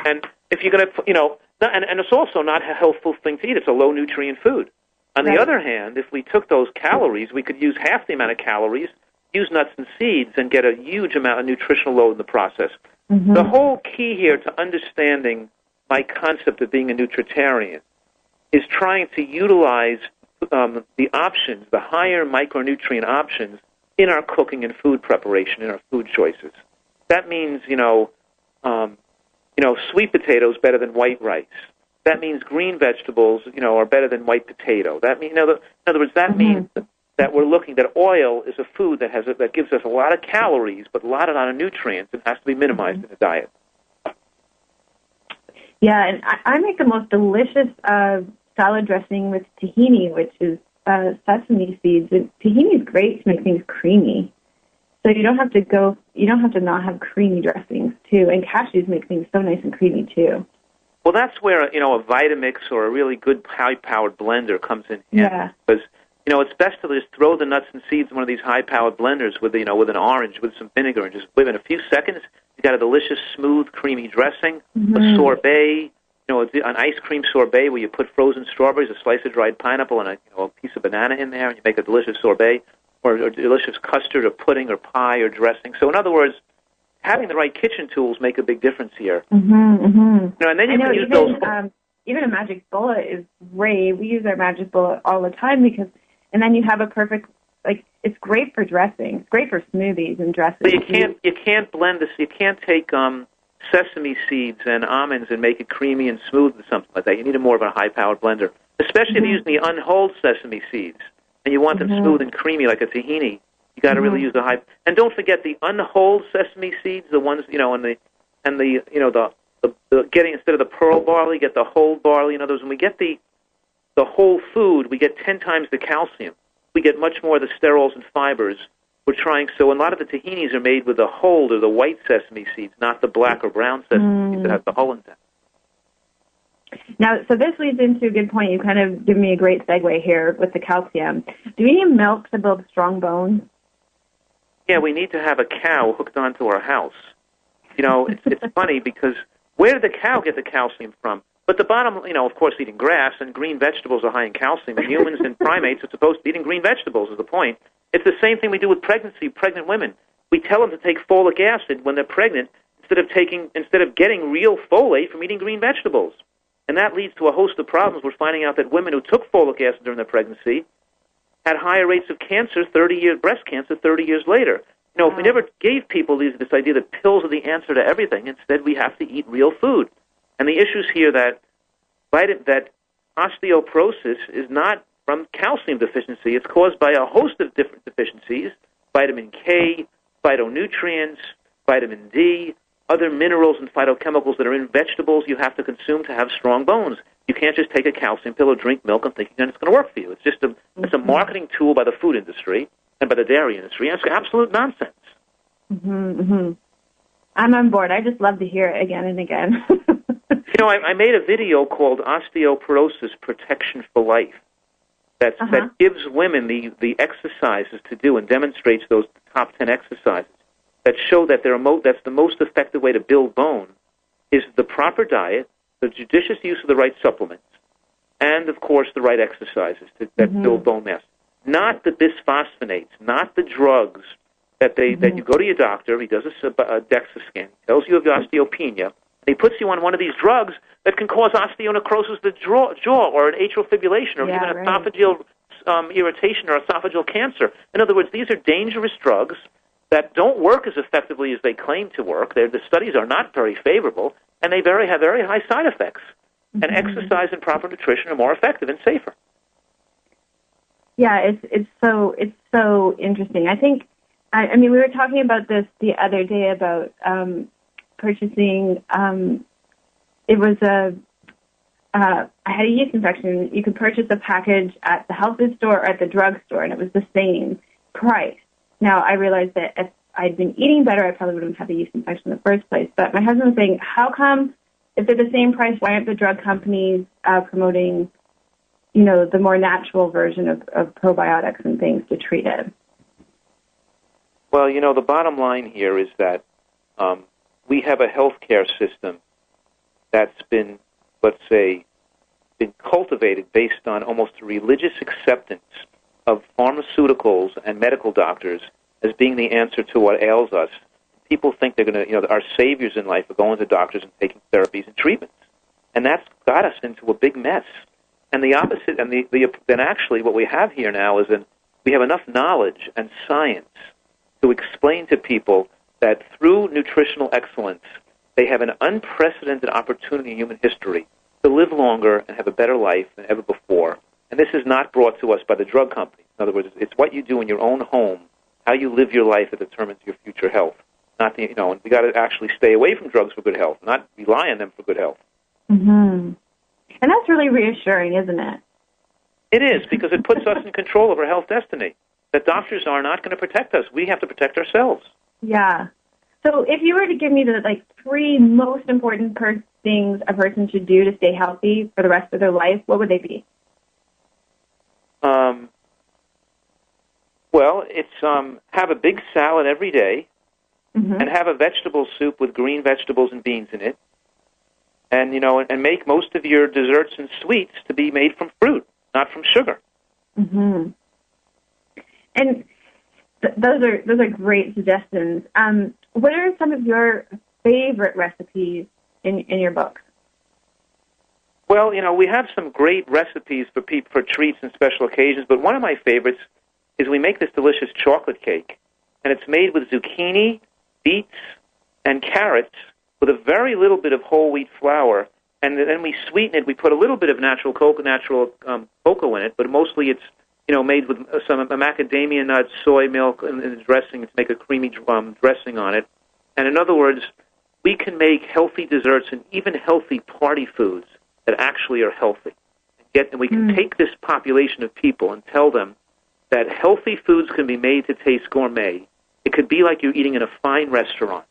And if you're going to, you know, and it's also not a healthful thing to eat. It's a low-nutrient food. On the other hand, if we took those calories, we could use half the amount of calories, use nuts and seeds, and get a huge amount of nutritional load in the process. The whole key here to understanding my concept of being a nutritarian is trying to utilize the options, the higher micronutrient options in our cooking and food preparation, in our food choices. That means, sweet potatoes better than white rice. That means green vegetables, are better than white potato. That means, in other words, that means that we're looking that oil is a food that gives us a lot of calories, but a lot of nutrients, and has to be minimized in the diet. Yeah, and I make the most delicious salad dressing with tahini, which is sesame seeds. And tahini is great to make things creamy. So you don't have to not have creamy dressings too. And cashews make things so nice and creamy too. Well, that's where a Vitamix or a really good high-powered blender comes in handy. Yeah. Because it's best to just throw the nuts and seeds in one of these high-powered blenders with with an orange with some vinegar, and just within a few seconds you got a delicious, smooth, creamy dressing, a sorbet. An ice cream sorbet where you put frozen strawberries, a slice of dried pineapple, and a piece of banana in there, and you make a delicious sorbet, or a delicious custard or pudding or pie or dressing. So, in other words, having the right kitchen tools make a big difference here. And then you can use those. Even a magic bullet is great. We use our magic bullet all the time and then you have a perfect, it's great for dressing. It's great for smoothies and dressing. But you can't blend this. You can't take sesame seeds and almonds and make it creamy and smooth or something like that. You need more of a high-powered blender, especially if you're using the unhulled sesame seeds and you want them smooth and creamy like a tahini. You got to really use the high. And don't forget the unhulled sesame seeds, the ones the getting, instead of the pearl barley, get the whole barley. In other words, when we get the whole food, we get 10 times the calcium. We get much more of the sterols and fibers. We're trying, so a lot of the tahinis are made with the whole or the white sesame seeds, not the black or brown sesame seeds that have the hull in them. Now, so this leads into a good point. You kind of give me a great segue here with the calcium. Do we need milk to build strong bones? Yeah, we need to have a cow hooked onto our house. It's funny because Where did the cow get the calcium from? But the bottom, of course, eating grass and green vegetables are high in calcium. And humans and primates are supposed to be eating green vegetables is the point. It's the same thing we do with pregnant women. We tell them to take folic acid when they're pregnant instead of getting real folate from eating green vegetables. And that leads to a host of problems. We're finding out that women who took folic acid during their pregnancy had higher rates of cancer, breast cancer 30 years later. If we never gave people this idea that pills are the answer to everything, instead we have to eat real food. And the issues here that osteoporosis is not from calcium deficiency. It's caused by a host of different deficiencies: vitamin K, phytonutrients, vitamin D, other minerals and phytochemicals that are in vegetables you have to consume to have strong bones. You can't just take a calcium pill or drink milk and thinking that it's going to work for you. It's just it's a marketing tool by the food industry and by the dairy industry, and it's absolute nonsense. I'm on board. I just love to hear it again and again. I made a video called Osteoporosis Protection for Life that gives women the exercises to do and demonstrates those top 10 exercises that show that that's the most effective way to build bone is the proper diet, the judicious use of the right supplements, and, of course, the right exercises that build bone mass. Not the bisphosphonates, not the drugs that you go to your doctor, he does a DEXA scan, tells you of osteopenia, and he puts you on one of these drugs that can cause osteonecrosis of the jaw or an atrial fibrillation or even esophageal irritation or esophageal cancer. In other words, these are dangerous drugs that don't work as effectively as they claim to work. The studies are not very favorable, and they have very high side effects. And exercise and proper nutrition are more effective and safer. Yeah, it's so interesting. I think, I mean, we were talking about this the other day about purchasing. It was I had a yeast infection. You could purchase a package at the health food store or at the drugstore, and it was the same price. Now, I realized that if I'd been eating better, I probably wouldn't have had the yeast infection in the first place. But my husband was saying, how come, if they're the same price, why aren't the drug companies promoting, the more natural version of probiotics and things to treat it? Well, the bottom line here is that we have a healthcare system that's been, let's say, cultivated based on almost a religious acceptance of pharmaceuticals and medical doctors as being the answer to what ails us. People think they're going to, our saviors in life are going to doctors and taking therapies and treatments. And that's got us into a big mess. And the opposite, and then actually what we have here now is we have enough knowledge and science to explain to people that through nutritional excellence, they have an unprecedented opportunity in human history to live longer and have a better life than ever before. And this is not brought to us by the drug companies. In other words, it's what you do in your own home, how you live your life that determines your future health. Not and we got to actually stay away from drugs for good health, not rely on them for good health. And that's really reassuring, isn't it? It is, because it puts us in control of our health destiny. The doctors are not going to protect us. We have to protect ourselves. Yeah. So if you were to give me the three most important things a person should do to stay healthy for the rest of their life, what would they be? Well, it's have a big salad every day, and have a vegetable soup with green vegetables and beans in it, and and make most of your desserts and sweets to be made from fruit, not from sugar. And those are great suggestions. What are some of your favorite recipes in your book? Well, we have some great recipes for treats and special occasions, but one of my favorites is we make this delicious chocolate cake, and it's made with zucchini, beets, and carrots with a very little bit of whole wheat flour, and then we sweeten it. We put a little bit of natural cocoa in it, but mostly it's made with some macadamia nuts, soy milk, and the dressing to make a creamy dressing on it. And in other words, we can make healthy desserts and even healthy party foods that actually are healthy. And we can take this population of people and tell them that healthy foods can be made to taste gourmet. It could be like you're eating in a fine restaurant.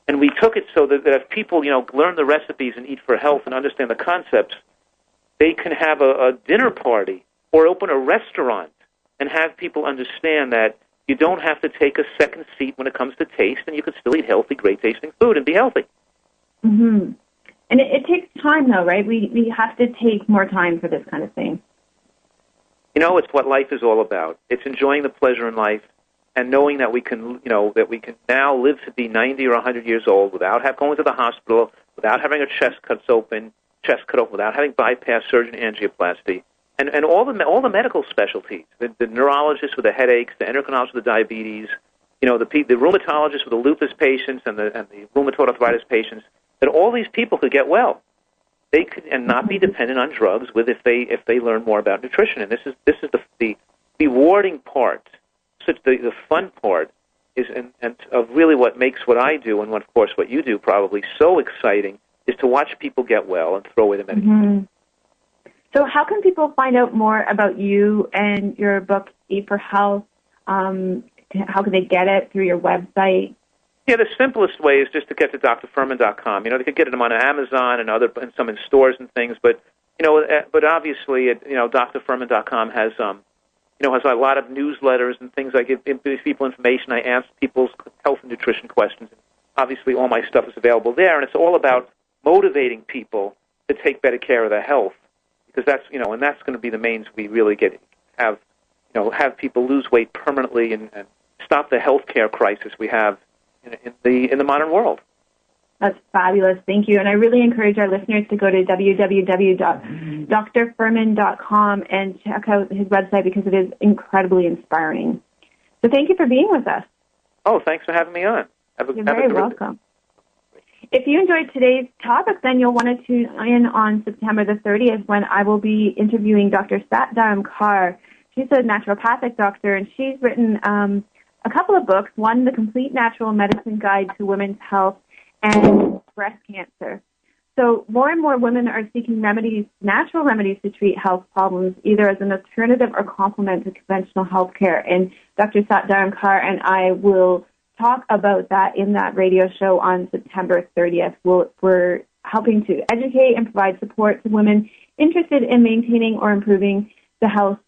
And we took it so that if people, learn the recipes and eat for health and understand the concepts, they can have a dinner party or open a restaurant and have people understand that you don't have to take a second seat when it comes to taste, and you can still eat healthy, great-tasting food and be healthy. And it takes time, though, right? We have to take more time for this kind of thing. You know, it's what life is all about. It's enjoying the pleasure in life and knowing that we can, now live to be 90 or 100 years old without going to the hospital, without having our chest cut open, without having bypass surgery and angioplasty, and all the medical specialties, the neurologists with the headaches, the endocrinologists with the diabetes, the rheumatologists with the lupus patients and the rheumatoid arthritis patients, that all these people could get well. They could and not be dependent on drugs if they learn more about nutrition. And this is the rewarding part. The fun part is and of really what makes what I do and of course what you do probably so exciting is to watch people get well and throw away the medication. Mm-hmm. So how can people find out more about you and your book, Eat for Health? How can they get it? Through your website? Yeah, the simplest way is just to get to drfuhrman.com. They could get them on Amazon and some in stores and things, but obviously, drfuhrman.com has a lot of newsletters and things. I give people information. I answer people's health and nutrition questions. Obviously, all my stuff is available there, and it's all about motivating people to take better care of their health, because that's going to be the means we really have people lose weight permanently and stop the health care crisis we have in the modern world. That's fabulous. Thank you. And I really encourage our listeners to go to www.drfuhrman.com and check out his website because it is incredibly inspiring. So thank you for being with us. Oh, thanks for having me on. You're very welcome. If you enjoyed today's topic, then you'll want to tune in on September the 30th when I will be interviewing Dr. Satdaram Kaur. She's a naturopathic doctor, and she's written a couple of books, one, The Complete Natural Medicine Guide to Women's Health, and breast cancer. So more and more women are seeking natural remedies to treat health problems, either as an alternative or complement to conventional health care. And Dr. Satdaram Kaur and I will talk about that in that radio show on September 30th. We're helping to educate and provide support to women interested in maintaining or improving the health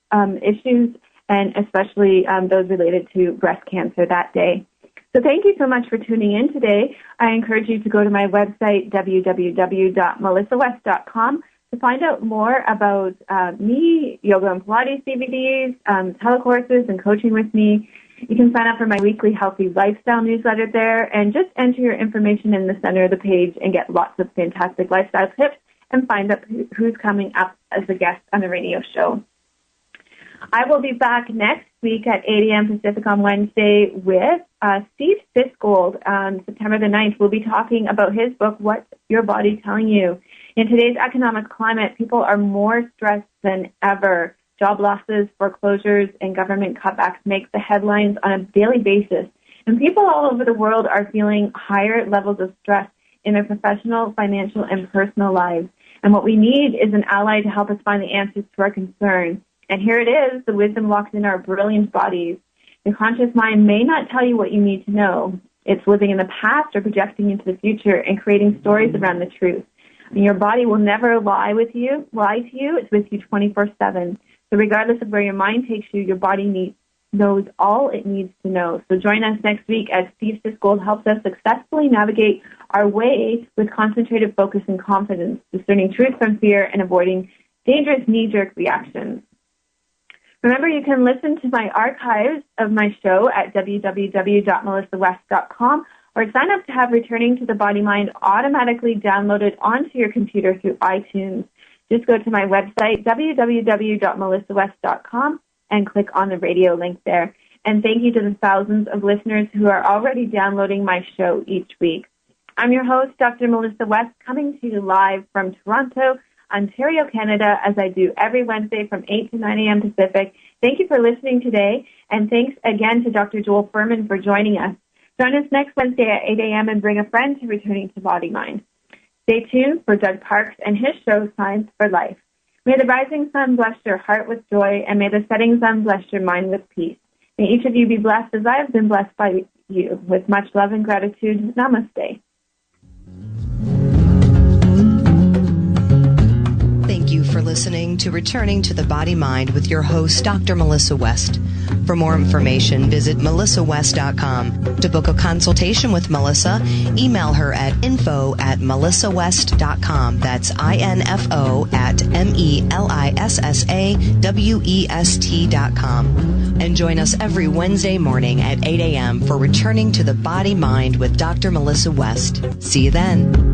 issues, and especially those related to breast cancer that day. So thank you so much for tuning in today. I encourage you to go to my website, www.melissawest.com, to find out more about me, yoga and Pilates DVDs, telecourses, and coaching with me. You can sign up for my weekly healthy lifestyle newsletter there, and just enter your information in the center of the page and get lots of fantastic lifestyle tips and find out who's coming up as a guest on the radio show. I will be back next week at 8 a.m. Pacific on Wednesday with Steve Sisgold on September the 9th. We'll be talking about his book, What's Your Body Telling You? In today's economic climate, people are more stressed than ever. Job losses, foreclosures, and government cutbacks make the headlines on a daily basis. And people all over the world are feeling higher levels of stress in their professional, financial, and personal lives. And what we need is an ally to help us find the answers to our concerns. And here it is, the wisdom locked in our brilliant bodies. Your conscious mind may not tell you what you need to know. It's living in the past or projecting into the future and creating stories around the truth. And your body will never lie to you. It's with you 24/7. So regardless of where your mind takes you, your body knows all it needs to know. So join us next week as Steve Sisgold helps us successfully navigate our way with concentrated focus and confidence, discerning truth from fear and avoiding dangerous knee-jerk reactions. Remember, you can listen to my archives of my show at www.melissawest.com or sign up to have Returning to the Body Mind automatically downloaded onto your computer through iTunes. Just go to my website, www.melissawest.com, and click on the radio link there. And thank you to the thousands of listeners who are already downloading my show each week. I'm your host, Dr. Melissa West, coming to you live from Toronto, Ontario, Canada, as I do every Wednesday from 8 to 9 a.m. Pacific. Thank you for listening today, and thanks again to Dr. Joel Fuhrman for joining us. Join us next Wednesday at 8 a.m. and bring a friend to Returning to Body Mind. Stay tuned for Doug Parks and his show, Science for Life. May the rising sun bless your heart with joy, and may the setting sun bless your mind with peace. May each of you be blessed as I have been blessed by you. With much love and gratitude, namaste. Thank you for listening to Returning to the Body Mind with your host, Dr. Melissa West. For more information, visit melissawest.com. To book a consultation with Melissa, email her at info@melissawest.com. That's info@melissawest.com. And join us every Wednesday morning at 8 a.m. for Returning to the Body Mind with Dr. Melissa West. See you then.